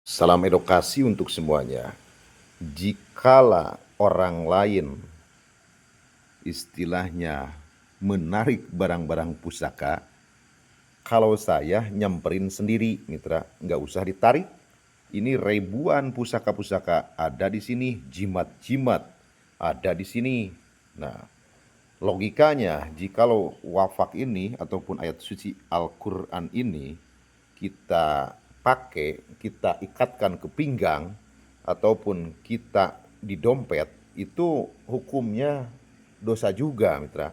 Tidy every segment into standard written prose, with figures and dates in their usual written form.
Salam edukasi untuk semuanya. Jikala orang lain istilahnya menarik barang-barang pusaka, kalau saya nyamperin sendiri, mitra, nggak usah ditarik. Ini ribuan pusaka-pusaka ada di sini, jimat-jimat ada di sini. Nah, logikanya jikalau wafak ini ataupun ayat suci Al-Quran ini kita pakai, kita ikatkan ke pinggang ataupun kita di dompet, itu hukumnya dosa juga, mitra.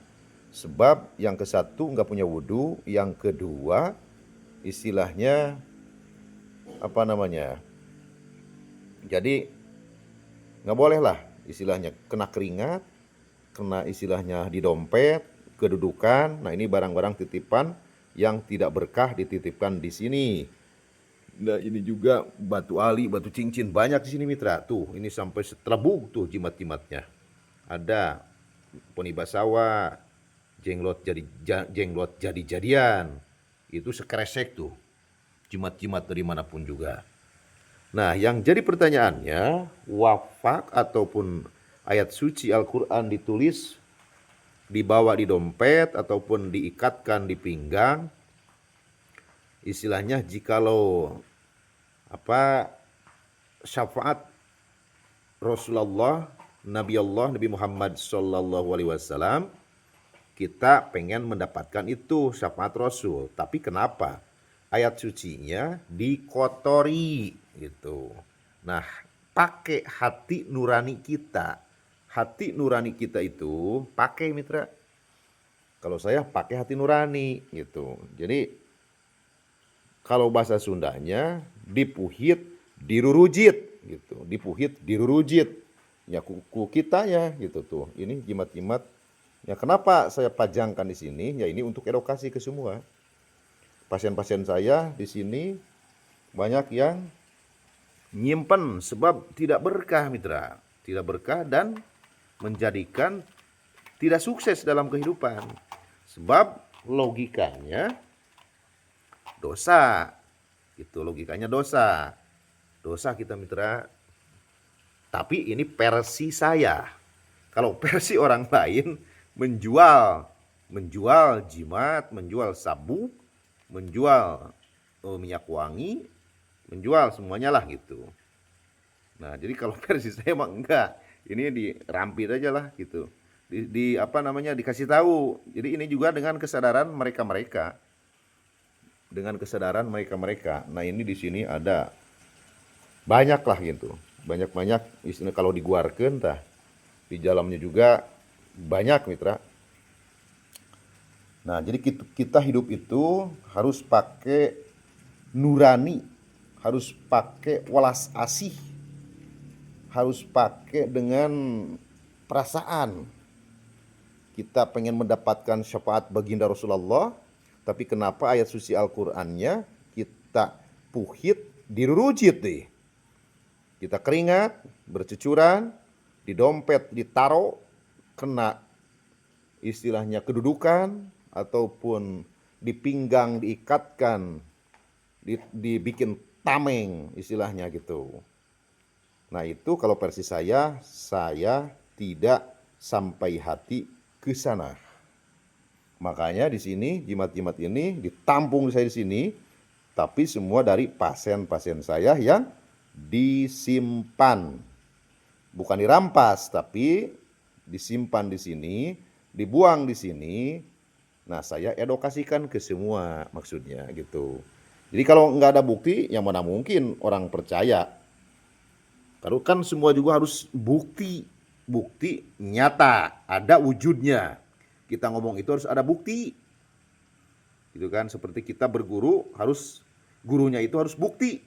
Sebab yang ke satu nggak punya wudhu, yang kedua istilahnya apa namanya? Jadi nggak boleh lah istilahnya kena keringat, kena istilahnya di dompet, kedudukan. Nah, ini barang-barang titipan yang tidak berkah dititipkan di sini. Nah, ini juga batu ali, batu cincin banyak di sini, mitra. Tuh, ini sampai setelebung tuh jimat-jimatnya. Ada ponibasawa, jenglot jadi-jadian. Itu sekresek tuh. Jimat-jimat dari manapun juga. Nah, yang jadi pertanyaannya, wafak ataupun ayat suci Al-Quran ditulis, dibawa di dompet ataupun diikatkan di pinggang, istilahnya jikalau syafaat Rasulullah, Nabi Allah, Nabi Muhammad Sallallahu Alaihi Wasallam, kita pengen mendapatkan itu syafaat Rasul. Tapi kenapa ayat sucinya dikotori gitu? Nah, pakai hati nurani kita. Hati nurani kita itu pakai, mitra. Kalau saya pakai hati nurani gitu. Jadi kalau bahasa Sundanya dipuhit dirurujit gitu. Dipuhit dirurujit. Ya kuku kita ya gitu tuh. Ini jimat-jimat. Ya kenapa saya pajangkan di sini? Ya ini untuk edukasi ke semua. Pasien-pasien saya di sini banyak yang nyimpen sebab tidak berkah, mitra. Tidak berkah dan menjadikan tidak sukses dalam kehidupan. Sebab logikanya dosa. Itu logikanya dosa. Dosa kita, mitra. Tapi ini versi saya. Kalau versi orang lain menjual jimat, menjual sabuk, menjual minyak wangi, menjual semuanya lah gitu. Nah, jadi kalau versi saya mah enggak. Ini dirampit aja lah gitu. Dikasih tahu. Jadi ini juga dengan kesadaran mereka-mereka. Dengan kesadaran mereka-mereka. Nah, ini di sini ada banyak lah gitu. Banyak-banyak istilah kalau diguarkeun tah. Di dalamnya juga banyak, mitra. Nah, jadi kita hidup itu harus pakai nurani, harus pakai welas asih, harus pakai dengan perasaan. Kita pengen mendapatkan syafaat baginda Rasulullah, tapi kenapa ayat suci Al-Qur'annya kita puhit dirujit deh. Kita keringat, bercucuran, di dompet ditaro, kena istilahnya kedudukan, ataupun di pinggang diikatkan, dibikin tameng istilahnya gitu. Nah, itu kalau versi saya tidak sampai hati ke sana. Makanya di sini jimat-jimat ini ditampung saya di sini, tapi semua dari pasien-pasien saya yang disimpan. Bukan dirampas, tapi disimpan di sini, dibuang di sini. Nah, saya edukasikan ke semua maksudnya gitu. Jadi kalau nggak ada bukti, yang mana mungkin orang percaya. Kalau kan semua juga harus bukti, bukti nyata, ada wujudnya. Kita ngomong itu harus ada bukti, gitu kan? Seperti kita berguru, gurunya itu harus bukti.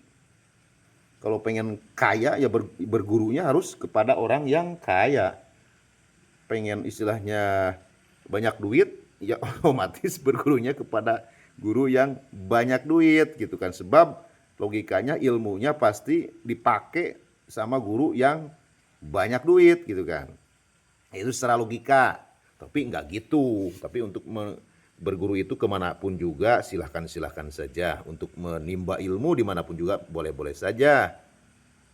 Kalau pengen kaya ya bergurunya harus kepada orang yang kaya. Pengen istilahnya banyak duit, ya otomatis bergurunya kepada guru yang banyak duit gitu kan. Sebab logikanya ilmunya pasti dipakai sama guru yang banyak duit gitu kan. Itu secara logika. Tapi nggak gitu. Tapi untuk berguru itu kemanapun juga silahkan saja. Untuk menimba ilmu dimanapun juga boleh-boleh saja.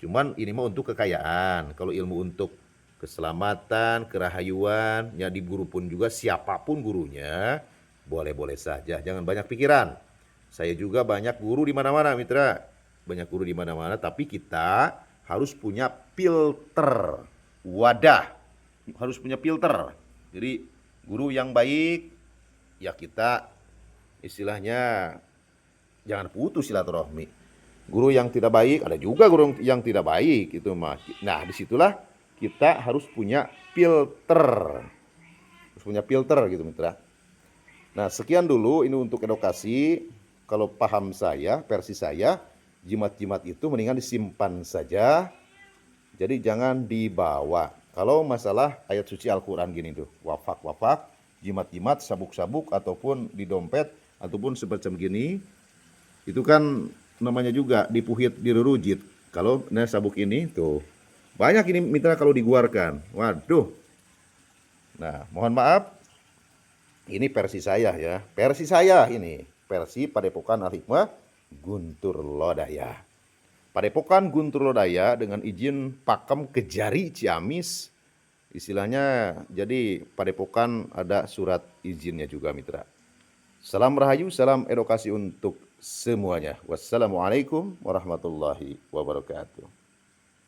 Cuman ini mah untuk kekayaan. Kalau ilmu untuk keselamatan, kerahayuan, ya di guru pun juga siapapun gurunya boleh-boleh saja. Jangan banyak pikiran. Saya juga banyak guru di mana-mana, Mitra. Banyak guru di mana-mana, tapi kita harus punya filter. Wadah. Harus punya filter. Jadi guru yang baik, ya kita istilahnya jangan putus silaturahmi. Guru yang tidak baik, ada juga guru yang tidak baik itu mah. Nah, disitulah kita harus punya filter. Harus punya filter gitu, Mitra. Nah, sekian dulu ini untuk edukasi. Kalau paham saya, versi saya, jimat-jimat itu mendingan disimpan saja. Jadi jangan dibawa. Kalau masalah ayat suci Al-Quran gini tuh, wafak, jimat-jimat, sabuk-sabuk, ataupun di dompet, ataupun semacam gini, itu kan namanya juga dipuhit, dirurujit. Kalau sabuk ini tuh, banyak ini Mitra kalau diguarkan. Waduh. Nah, mohon maaf, ini versi saya ya. Versi saya ini, versi Padepokan Al-Hikmah Guntur Lodaya. Padepokan Guntur Lodaya dengan izin Pakem Kejari Ciamis. Istilahnya jadi Padepokan ada surat izinnya juga, Mitra. Salam rahayu, salam edukasi untuk semuanya. Wassalamualaikum warahmatullahi wabarakatuh.